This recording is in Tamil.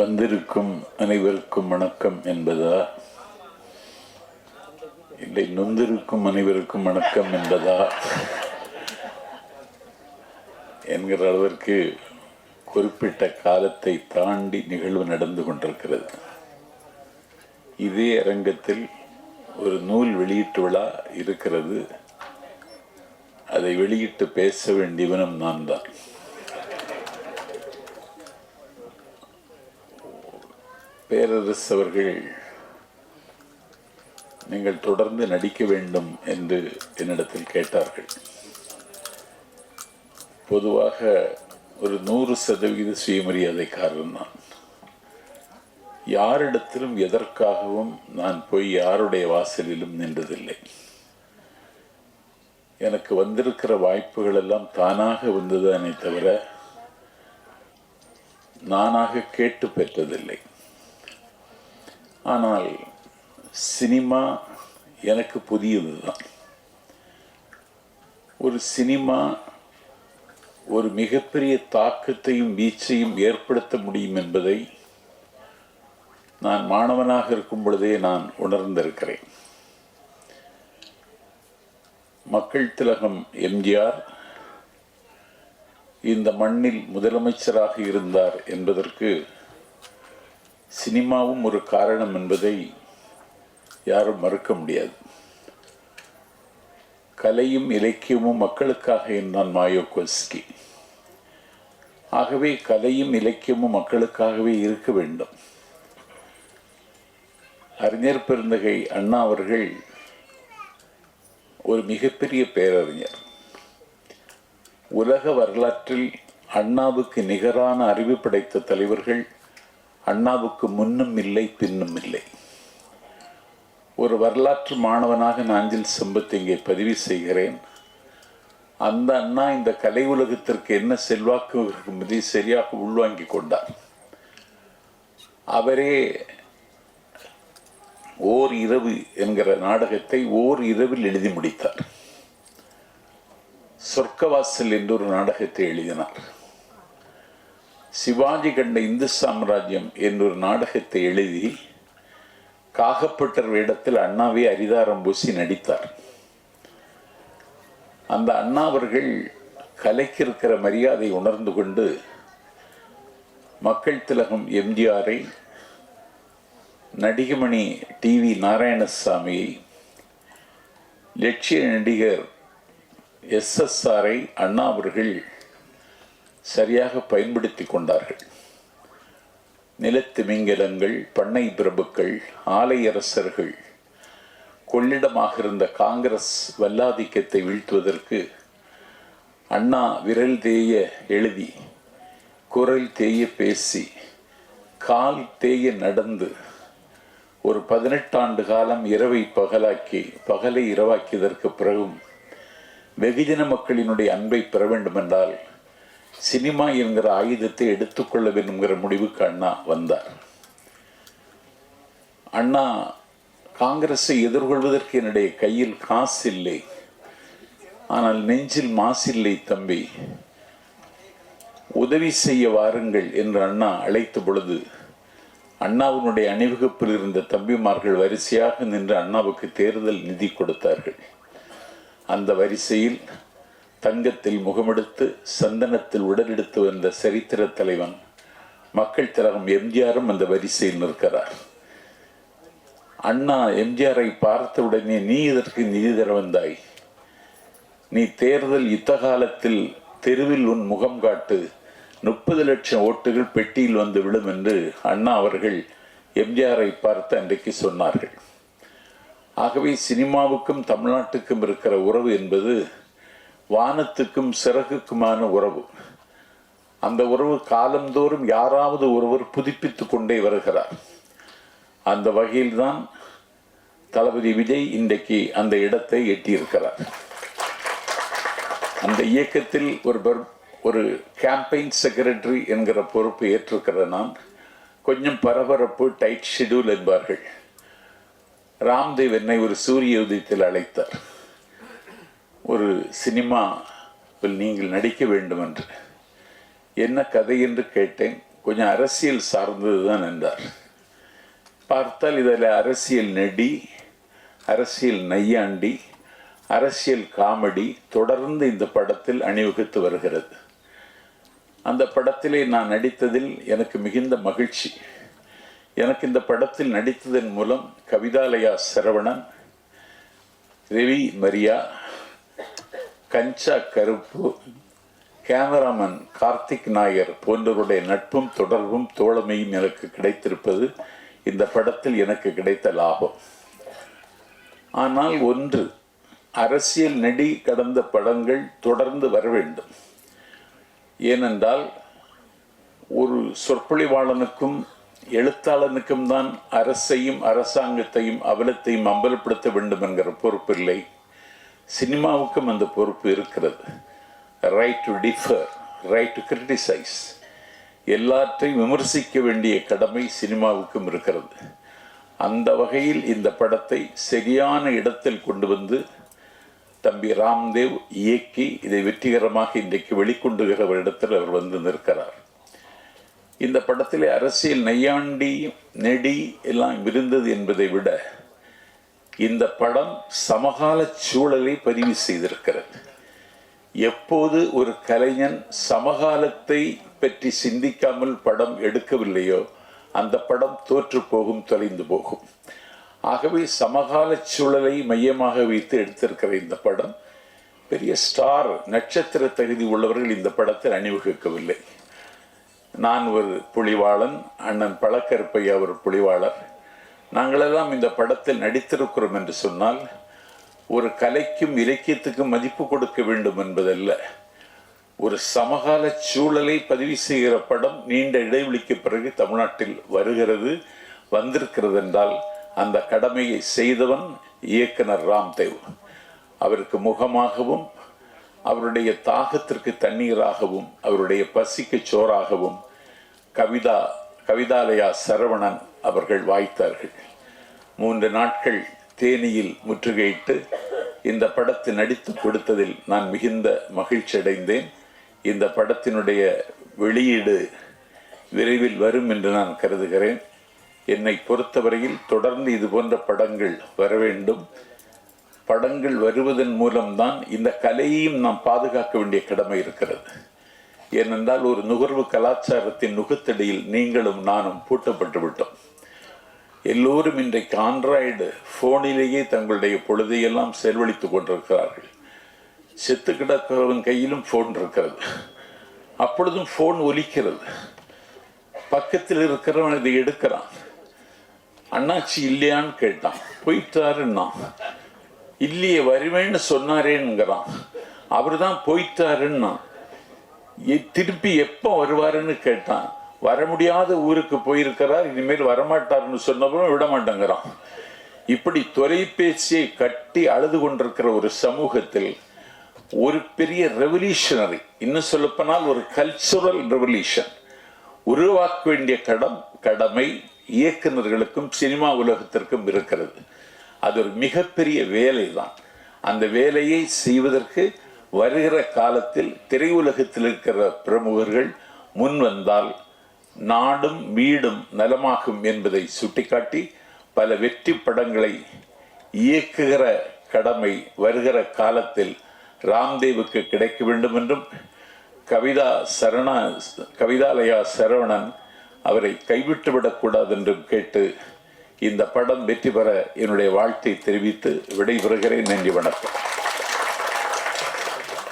வந்திருக்கும் அனைவருக்கும் வணக்கம் என்பதா, இல்லை நொந்திருக்கும் அனைவருக்கும் வணக்கம் என்பதா என்கிற அளவிற்கு குறிப்பிட்ட காலத்தை தாண்டி நிகழ்வு நடந்து கொண்டிருக்கிறது. இதே அரங்கத்தில் ஒரு நூல் வெளியீட்டு விழா இருக்கிறது. அதை வெளியிட்டு பேச வேண்டியவனும் நான் தான். பேரரசு அவர்கள் நீங்கள் தொடர்ந்து நடிக்க வேண்டும் என்று என்னிடத்தில் கேட்டார்கள். பொதுவாக ஒரு 100% சுயமரியாதைக்காரன் நான். யாரிடத்திலும் எதற்காகவும் நான் போய் யாருடைய வாசலிலும் நின்றதில்லை. எனக்கு வந்திருக்கிற வாய்ப்புகள் எல்லாம் தானாக வந்ததானே தவிர நானாக கேட்டு பெற்றதில்லை. ஆனால் சினிமா எனக்கு புதியதுதான். ஒரு சினிமா ஒரு மிகப்பெரிய தாக்கத்தையும் வீச்சையும் ஏற்படுத்த முடியும் என்பதை நான் மாணவனாக இருக்கும் பொழுதே நான் உணர்ந்திருக்கிறேன். மக்கள் திலகம் எம்ஜிஆர் இந்த மண்ணில் முதலமைச்சராக இருந்தார் என்பதற்கு சினிமாவும் ஒரு காரணம் என்பதை யாரும் மறுக்க முடியாது. கலையும் இலக்கியமும் மக்களுக்காக என்றான் மாயோகோஸ்கி. ஆகவே கலையும் இலக்கியமும் மக்களுக்காகவே இருக்க வேண்டும். அறிஞர் பெருந்தகை அண்ணா அவர்கள் ஒரு மிகப்பெரிய பேரறிஞர். உலக வரலாற்றில் அண்ணாவுக்கு நிகரான அறிவு படைத்த தலைவர்கள் அண்ணாவுக்கு முன்னும் இல்லை பின்னும் இல்லை. ஒரு வரலாற்று மாணவனாக நாஞ்சில் சம்பத் இங்கே பதிவு செய்கிறேன். அந்த அண்ணா இந்த கலை உலகத்திற்கு என்ன செல்வாக்கு என்பதை சரியாக உள்வாங்கிக் கொண்டார். அவரே ஓர் இரவு என்கிற நாடகத்தை ஓர் இரவில் எழுதி முடித்தார். சொர்க்கவாசல் என்ற ஒரு நாடகத்தை எழுதினார். சிவாஜி கண்ட இந்து சாம்ராஜ்யம் என்றொரு நாடகத்தை எழுதி காகப்பட்டர் வேடத்தில் அண்ணாவே அரிதாரம் பூசி நடித்தார். அந்த அண்ணா அவர்கள் கலைக்கு இருக்கிற மரியாதை உணர்ந்து கொண்டு மக்கள் திலகம் எம்ஜிஆரை, நடிகமணி டிவி நாராயணசாமியை, லட்சிய நடிகர் SSRஐ அண்ணா அவர்கள் சரியாக பயன்படுத்தி கொண்டார்கள். நிலத்திமிங்கலங்கள், பண்ணை பிரபுக்கள், ஆலையரசர்கள் கொள்ளிடமாக இருந்த காங்கிரஸ் வல்லாதிக்கத்தை வீழ்த்துவதற்கு அண்ணா விரல் தேய எழுதி, குரல் தேய பேசி, கால் தேய நடந்து ஒரு 18 ஆண்டு காலம் இரவை பகலாக்கி, பகலை இரவாக்கியதற்கு பிறகும் வெகுஜன மக்களினுடைய அன்பை பெற வேண்டும் என்றால் சினிமா என்கிற ஆயுதத்தை எடுத்துக்கொள்ள வேண்டும்ங்கிற முடிவுக்கு அண்ணா வந்தார். அண்ணா காங்கிரஸை எதிர்கொள்வதற்கு என்னுடைய கையில் காசு இல்லை, ஆனால் நெஞ்சில் மாசில்லை தம்பி, உதவி செய்ய வாருங்கள் என்று அண்ணா அழைத்த பொழுது அண்ணாவினுடைய அணிவகுப்பில் இருந்த தம்பிமார்கள் வரிசையாக நின்று அண்ணாவுக்கு தேர்தல் நிதி கொடுத்தார்கள். அந்த வரிசையில் தங்கத்தில் முகமெடுத்து சந்தனத்தில் உடலெடுத்து வந்த சரித்திர தலைவன் மக்கள் திலகம் எம்ஜிஆரும் அந்த வரிசையில் நிற்கிறார். அண்ணா எம்ஜிஆரை பார்த்த உடனே, நீ இதற்கு நிதி தர வந்தாய், நீ தேர்தல் யுத்த காலத்தில் தெருவில் உன் முகம் காட்டு, 30 லட்சம் ஓட்டுகள் பெட்டியில் வந்து விடும் என்று அண்ணா அவர்கள் எம்ஜிஆரை பார்த்து அன்றைக்கு சொன்னார்கள். ஆகவே சினிமாவுக்கும் தமிழ்நாட்டுக்கும் இருக்கிற உறவு என்பது வானத்துக்கும் சிறகுக்குமான உறவு. அந்த உறவு காலந்தோறும் யாராவது ஒருவர் புதுப்பித்துக் கொண்டே வருகிறார். அந்த வகையில்தான் தளபதி விஜய் இன்றைக்கு அந்த இடத்தை எட்டியிருக்கிறார். அந்த இயக்கத்தில் ஒரு கேம்பெயின் செக்ரட்டரி என்கிற பொறுப்பு ஏற்றிருக்கிற நான் கொஞ்சம் பரபரப்பு, டைட் ஷெடியூல் என்பார்கள். ராம்தேவ் என்னை ஒரு சூரிய உதயத்தில் அழைத்தார். ஒரு சினிமாவில் நீங்கள் நடிக்க வேண்டும் என்று. என்ன கதை என்று கேட்டேன். கொஞ்சம் அரசியல் சார்ந்தது தான் என்றார். பார்த்தால் இதில் அரசியல் நெடி, அரசியல் நையாண்டி, அரசியல் காமெடி தொடர்ந்து இந்த படத்தில் அணிவகுத்து வருகிறது. அந்த படத்திலே நான் நடித்ததில் எனக்கு மிகுந்த மகிழ்ச்சி. எனக்கு இந்த படத்தில் நடித்ததன் மூலம் கவிதாலயா சரவணன், ரவி மரியா, கஞ்சா கருப்பு, கேமராமேன் கார்த்திக் நாயர் போன்றவருடைய நட்பும் தொடர்பும் தோழமையும் எனக்கு கிடைத்திருப்பது இந்த படத்தில் எனக்கு கிடைத்த லாபம். ஆனால் ஒன்று, அரசியல் நெடி கடந்த படங்கள் தொடர்ந்து வர வேண்டும். ஏனென்றால் ஒரு சொற்பொழிவாளனுக்கும் எழுத்தாளனுக்கும் தான் அரசையும் அரசாங்கத்தையும் அவலத்தையும் அம்பலப்படுத்த வேண்டும் என்கிற பொறுப்பு இல்லை. சினிமாவுக்கும் அந்த பொறுப்பு இருக்கிறது. Right to differ, right to criticise, எல்லாற்றையும் விமர்சிக்க வேண்டிய கடமை சினிமாவுக்கும் இருக்கிறது. அந்த வகையில் இந்த படத்தை சரியான இடத்தில் கொண்டு வந்து தம்பி ராம்தேவ் இயக்கி இதை வெற்றிகரமாக இன்றைக்கு வெளிக்கொண்டுகிற இடத்தில் அவர் வந்து நிற்கிறார். இந்த படத்திலே அரசியல் நையாண்டி நெடி எல்லாம் இருந்தது என்பதை விட இந்த படம் சமகால சூழலை பதிவு செய்திருக்கிறது. எப்போது ஒரு கலைஞன் சமகாலத்தை பற்றி சிந்திக்காமல் படம் எடுக்கவில்லையோ அந்த படம் தோற்று போகும், தொலைந்து போகும். ஆகவே சமகால சூழலை மையமாக வைத்து எடுத்திருக்கிற இந்த படம் பெரிய ஸ்டார் நட்சத்திர தகுதி உள்ளவர்கள் இந்த படத்தில் அணிவகுக்கவில்லை. நான் ஒரு புலிவாளன், அண்ணன் பழக்கருப்பையா ஒரு புலிவாளர். நாங்களெல்லாம் இந்த படத்தில் நடித்திருக்கிறோம் என்று சொன்னால் ஒரு கலைக்கும் இலக்கியத்துக்கும் மதிப்பு கொடுக்க வேண்டும் என்பதல்ல. ஒரு சமகால சூழலை பதிவு செய்கிற படம் நீண்ட இடைவெளிக்கு பிறகு தமிழ்நாட்டில் வருகிறது, வந்திருக்கிறது என்றால் அந்த கடமையை செய்தவன் இயக்குனர் ராம்தேவ். அவருக்கு முகமாகவும் அவருடைய தாகத்திற்கு தண்ணீராகவும் அவருடைய பசிக்கு சோறாகவும் கவிதாலயா சரவணன் அவர்கள் வாய்த்தார்கள். 3 நாட்கள் தேனியில் முற்றுகையிட்டு இந்த படத்தை நடித்து கொடுத்ததில் நான் மிகுந்த மகிழ்ச்சி அடைந்தேன். இந்த படத்தினுடைய வெளியீடு விரைவில் வரும் என்று நான் கருதுகிறேன். என்னை பொறுத்தவரையில் தொடர்ந்து இது போன்ற படங்கள் வர வேண்டும். படங்கள் வருவதன் மூலம்தான் இந்த கலையையும் நாம் பாதுகாக்க வேண்டிய கடமை இருக்கிறது. ஏனென்றால் ஒரு நுகர்வு கலாச்சாரத்தின் நுகத்தடியில் நீங்களும் நானும் பூட்டப்பட்டு விட்டோம். எல்லோரும் இன்றைக்கு ஆண்ட்ராய்டு போனிலேயே தங்களுடைய பொழுதையெல்லாம் செலவழித்துக் கொண்டிருக்கிறார்கள். செத்து கிடக்கிறவன் கையிலும் போன் இருக்கிறது. அப்பொழுதும் போன் ஒலிக்கிறது. பக்கத்தில் இருக்கிறவன் இதை எடுக்கிறான். அண்ணாச்சி இல்லையான்னு கேட்டான், போயிட்டாருன்னா. இல்லையே, வருவேன்னு சொன்னாரேங்கிறான். அவரு தான் போயிட்டாருன்னா. திருப்பி எப்போ வருவாருன்னு கேட்டான். வர முடியாத ஊருக்கு போயிருக்கிறார், இனிமேல் வரமாட்டார்னு சொன்னவரும் விட மாட்டேங்கிறான். இப்படி தொலைபேசியை கட்டி அழுது கொண்டிருக்கிற ஒரு சமூகத்தில் ஒரு பெரிய ரெவல்யூஷனரி, இன்னும் சொல்லப்போனால் ஒரு கல்ச்சுரல் ரெவல்யூஷன் உருவாக்க வேண்டிய கடமை இயக்குநர்களுக்கும் சினிமா உலகத்திற்கும் இருக்கிறது. அது ஒரு மிகப்பெரிய வேலை தான். அந்த வேலையை செய்வதற்கு வருகிற காலத்தில் திரையுலகத்தில் இருக்கிற பிரமுகர்கள் முன் வந்தால் நாடும் வீடும் நலமாகும் என்பதை சுட்டிக்காட்டி பல வெற்றி படங்களை இயக்குகிற கடமை வருகிற காலத்தில் ராம்தேவுக்கு கிடைக்க வேண்டும் என்றும் கவிதாலயா சரவணன் அவரை கைவிட்டுவிடக்கூடாது என்றும் கேட்டு இந்த படம் வெற்றி பெற என்னுடைய வாழ்த்தை தெரிவித்து விடைபெறுகிறேன். நன்றி, வணக்கம்.